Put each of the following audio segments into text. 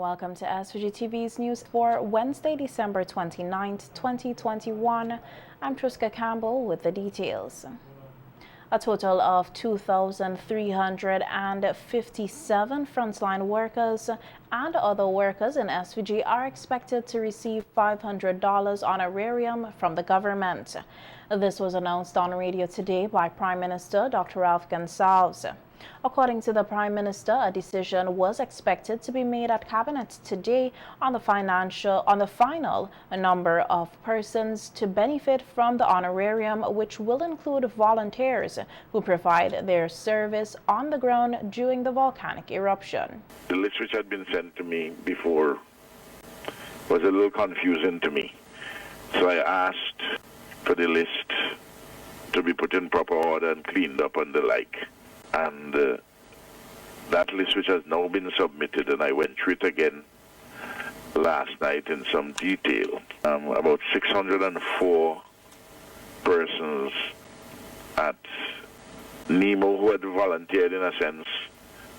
Welcome to SVGTV's news for Wednesday, December 29th, 2021. I'm Truska Campbell with the details. A total of 2,357 frontline workers and other workers in SVG are expected to receive $500 honorarium from the government. This was announced on radio today by Prime Minister Dr. Ralph Gonsalves. According to the Prime Minister, a decision was expected to be made at Cabinet today on the final number of persons to benefit from the honorarium, which will include volunteers who provide their service on the ground during the volcanic eruption. The list which had been sent to me before was a little confusing to me, so I asked for the list to be put in proper order and cleaned up and the like. And that list which has now been submitted, and I went through it again last night in some detail, about 604 persons at Nemo who had volunteered in a sense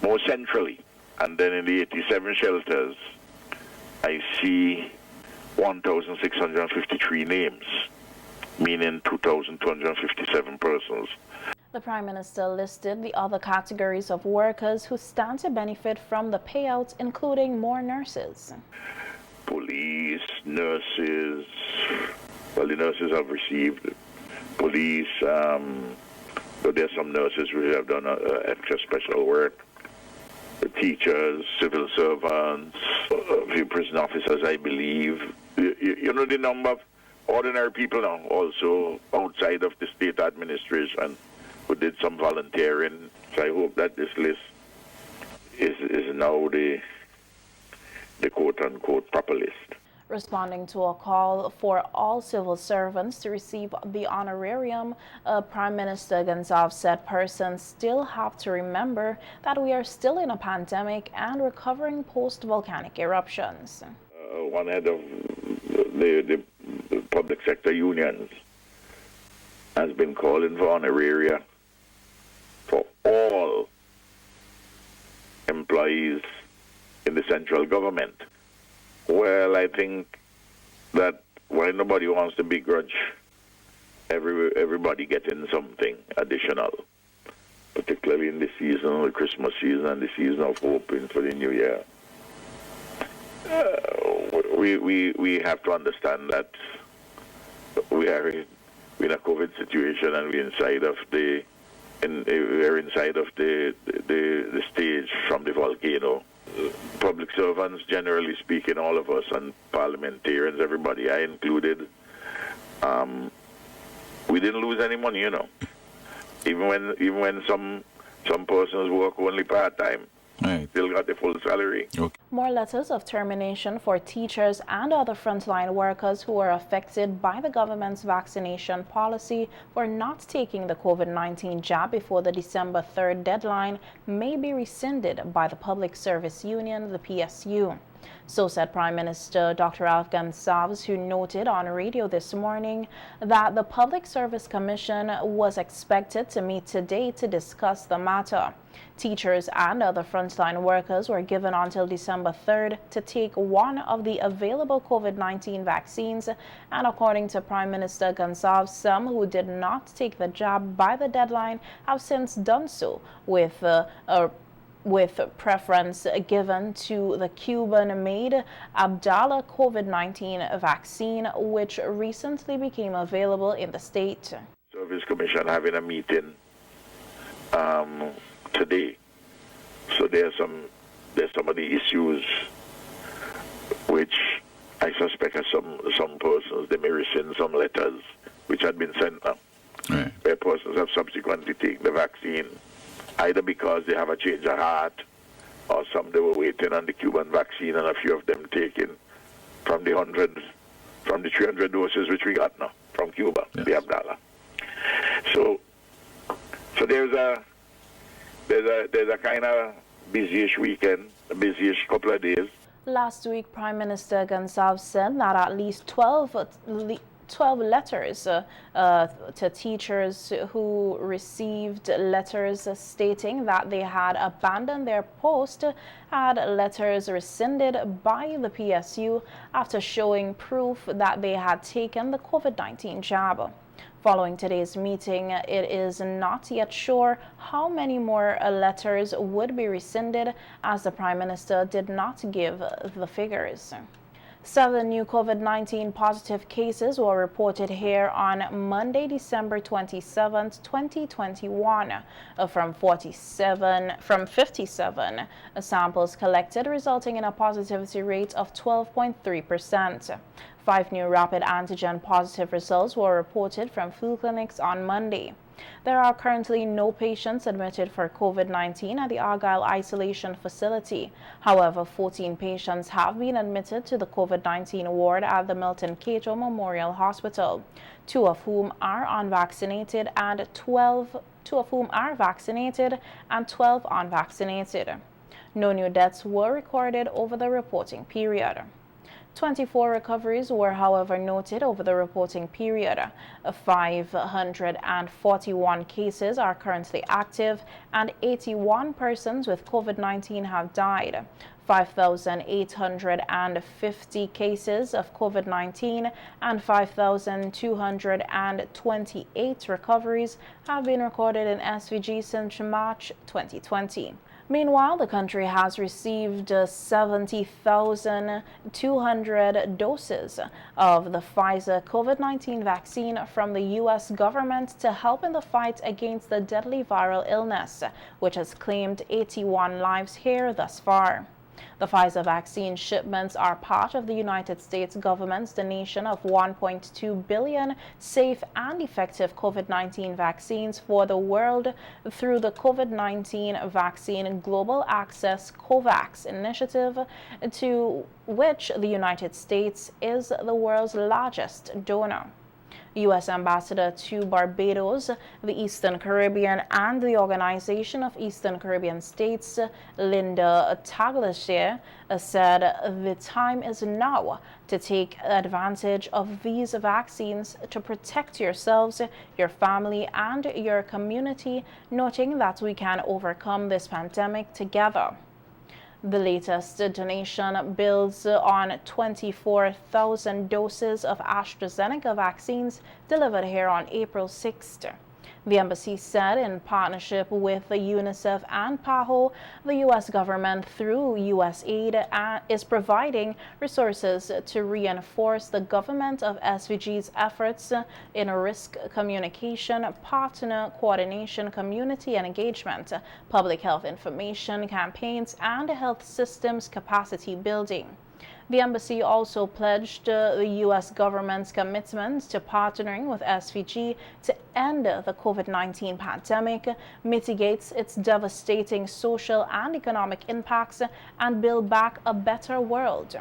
more centrally. And then in the 87 shelters, I see 1,653 names, meaning 2,257 persons. The Prime Minister listed the other categories of workers who stand to benefit from the payouts, including more nurses. Police, nurses, well, the nurses have received. Police, but there's some nurses who have done extra special work. The teachers, civil servants, a few prison officers, I believe. You know the number of ordinary people now, also outside of the state administration, who did some volunteering. So I hope that this list is now the quote-unquote proper list. Responding to a call for all civil servants to receive the honorarium, Prime Minister Gonsalves said persons still have to remember that we are still in a pandemic and recovering post-volcanic eruptions. One head of the public sector unions has been calling for honoraria for all employees in the central government. Well, I think that while nobody wants to begrudge everybody getting something additional, particularly in the season, the Christmas season and the season of hoping for the new year, we have to understand that we are in a COVID situation and we're inside of the stage from the volcano. Public servants, generally speaking, all of us, and parliamentarians, everybody, I included, we didn't lose any money, you know. Even when some persons work only part-time, right, still got the full salary. Okay. More letters of termination for teachers and other frontline workers who were affected by the government's vaccination policy for not taking the COVID-19 jab before the December 3rd deadline may be rescinded by the Public Service Union, the PSU. So said Prime Minister Dr. Ralph Gonsalves, who noted on radio this morning that the Public Service Commission was expected to meet today to discuss the matter. Teachers and other frontline workers were given until December 3rd to take one of the available COVID-19 vaccines, and according to Prime Minister Gonsalves, some who did not take the jab by the deadline have since done so, with preference given to the Cuban-made Abdala COVID-19 vaccine, which recently became available in the state. Service Commission having a meeting today, so there's some of the issues which I suspect are some persons, they may rescind some letters which had been sent now, right, where persons have subsequently taken the vaccine, either because they have a change of heart, or some they were waiting on the Cuban vaccine, and a few of them taken from the 300 doses which we got now from Cuba, yes, the Abdallah. So there's a kind of busyish weekend, a busyish couple of days. Last week, Prime Minister Gonsalves said that at least 12 12 letters to teachers who received letters stating that they had abandoned their post had letters rescinded by the PSU after showing proof that they had taken the COVID-19 jab. Following today's meeting, it is not yet sure how many more letters would be rescinded, as the Prime Minister did not give the figures. 7 new COVID-19 positive cases were reported here on Monday, December 27, 2021, from 57 samples collected, resulting in a positivity rate of 12.3%. 5 new rapid antigen positive results were reported from flu clinics on Monday. There are currently no patients admitted for COVID-19 at the Argyle Isolation Facility. However, 14 patients have been admitted to the COVID-19 ward at the Milton Cato Memorial Hospital, 2 of whom are unvaccinated and 12 unvaccinated. No new deaths were recorded over the reporting period. 24 recoveries were, however, noted over the reporting period. 541 cases are currently active, and 81 persons with COVID-19 have died. 5,850 cases of COVID-19 and 5,228 recoveries have been recorded in SVG since March 2020. Meanwhile, the country has received 70,200 doses of the Pfizer COVID-19 vaccine from the U.S. government to help in the fight against the deadly viral illness, which has claimed 81 lives here thus far. The Pfizer vaccine shipments are part of the United States government's donation of 1.2 billion safe and effective COVID-19 vaccines for the world through the COVID-19 Vaccine Global Access COVAX initiative, to which the United States is the world's largest donor. U.S. Ambassador to Barbados, the Eastern Caribbean, and the Organization of Eastern Caribbean States, Linda Tagliaferro, said the time is now to take advantage of these vaccines to protect yourselves, your family, and your community, noting that we can overcome this pandemic together. The latest donation builds on 24,000 doses of AstraZeneca vaccines delivered here on April 6th. The embassy said, in partnership with the UNICEF and PAHO, the U.S. government, through USAID, is providing resources to reinforce the government of SVG's efforts in risk communication, partner coordination, community engagement, public health information campaigns, and health systems capacity building. The embassy also pledged the U.S. government's commitment to partnering with SVG to end the COVID-19 pandemic, mitigate its devastating social and economic impacts, and build back a better world.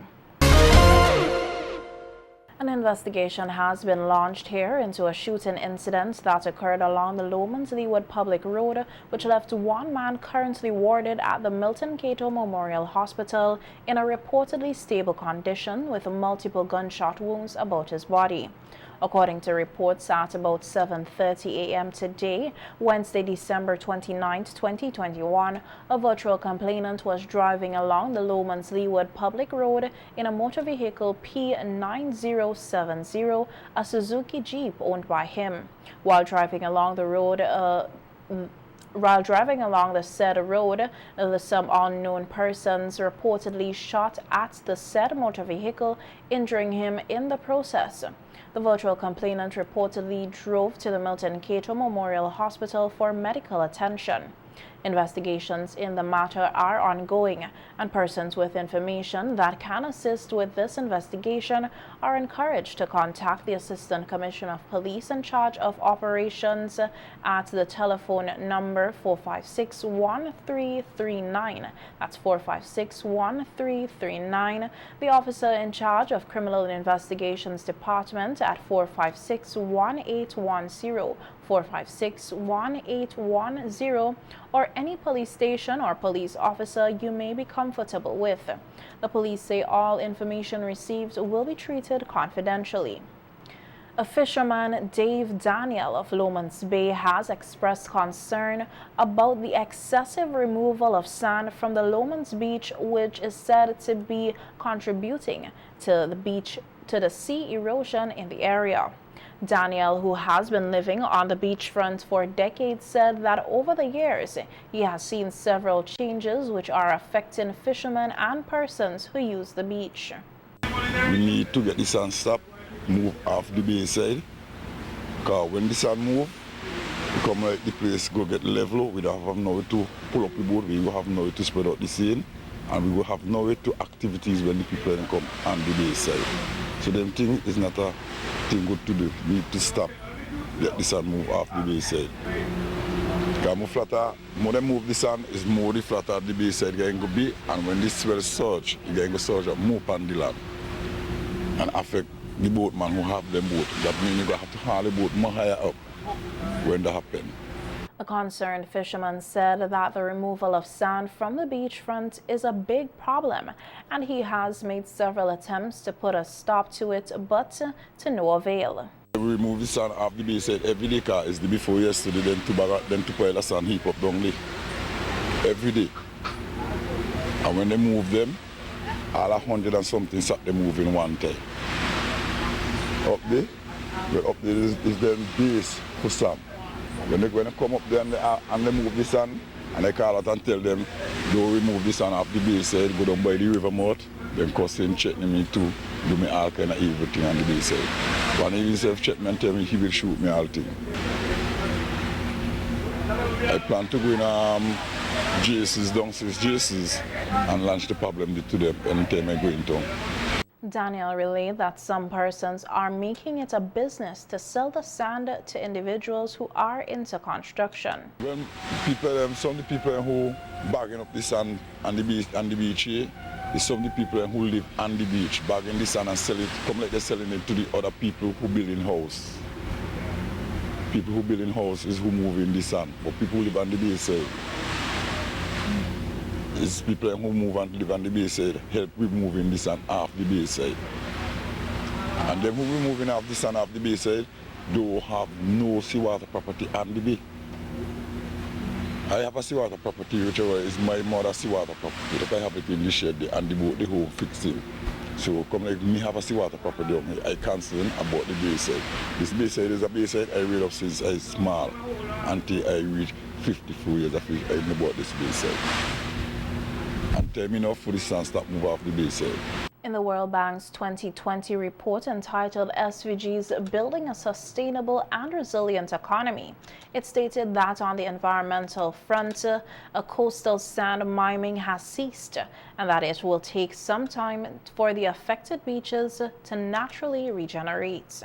An investigation has been launched here into a shooting incident that occurred along the Lomans-Leeward Public Road, which left one man currently warded at the Milton Cato Memorial Hospital in a reportedly stable condition with multiple gunshot wounds about his body. According to reports, at about 7:30 a.m. today, Wednesday, December 29, 2021, a virtual complainant was driving along the Lomans-Leeward Public Road in a motor vehicle P9070, a Suzuki Jeep owned by him. While driving along the said road, some unknown persons reportedly shot at the said motor vehicle, injuring him in the process. The virtual complainant reportedly drove to the Milton Cato Memorial Hospital for medical attention. Investigations in the matter are ongoing, and persons with information that can assist with this investigation are encouraged to contact the Assistant Commissioner of Police in charge of operations at the telephone number 456-1339. That's 456-1339. The officer in charge of Criminal Investigations Department at 456-1810, 456-1810, or any police station or police officer you may be comfortable with. The police say all information received will be treated confidentially. A fisherman, Dave Daniel of Lomans Bay, has expressed concern about the excessive removal of sand from the Lomans beach, which is said to be contributing to the sea erosion in the area. Daniel, who has been living on the beachfront for decades, said that over the years he has seen several changes which are affecting fishermen and persons who use the beach. We need to get the sand stopped, move off the bay side, because when the sand move, we come like the place go get level, we don't have nowhere to pull up the boat, we will have nowhere to spread out the sand, and we will have nowhere to activities when the people come on the bay side. So them thing is not a thing good to do. We need to stop, let the sand move off the bay side. Because more they move the sand, is more the flatter the bay side going to be, and when this swell surge, it's going to surge up more on the land and affect the boatman who have them boat. That means you have to haul the boat more higher up when that happens. A concerned fisherman said that the removal of sand from the beachfront is a big problem, and he has made several attempts to put a stop to it, but to no avail. We remove the sand off the bay side every day, because it's the before yesterday, then to pile the sand heap up down there. Every day. And when they move them, all 100 and something start them moving one time. Up there, is the base for sand. When they come up there and they move the sand, and they call out and tell them, don't remove the sand off the base side, go down by the river mouth, then cousin check me too, do me all kind of evil thing on the base side. When he himself check me and tell me he will shoot me all thing. I plan to go in JC's, downstairs JC's, and launch the problem to them anytime I go in town. Daniel relayed that some persons are making it a business to sell the sand to individuals who are into construction. When people, some of the people who bagging up the sand on the beach here, is some of the people who live on the beach, bagging the sand and sell it, come like they're selling it to the other people who build in house. People who build in houses who move in the sand, but people who live on the beach side. It's people who move and live on the bay side, help with moving the sand off the bay side. And them who will moving off the sand off the bay side don't have no seawater property on the bay. I have a seawater property, which is my mother's seawater property. Like I have it in the shed there, and the boat, the whole fixed in. So come like me have a seawater property on me, I cancel about the bay side. This bay side is a bay side I read up since I was small, until I reached 54 years of age, I know about this bay side. And tell me enough for the sand stop move off the bay side. In the World Bank's 2020 report entitled SVG's Building a Sustainable and Resilient Economy, it stated that on the environmental front, a coastal sand mining has ceased, and that it will take some time for the affected beaches to naturally regenerate.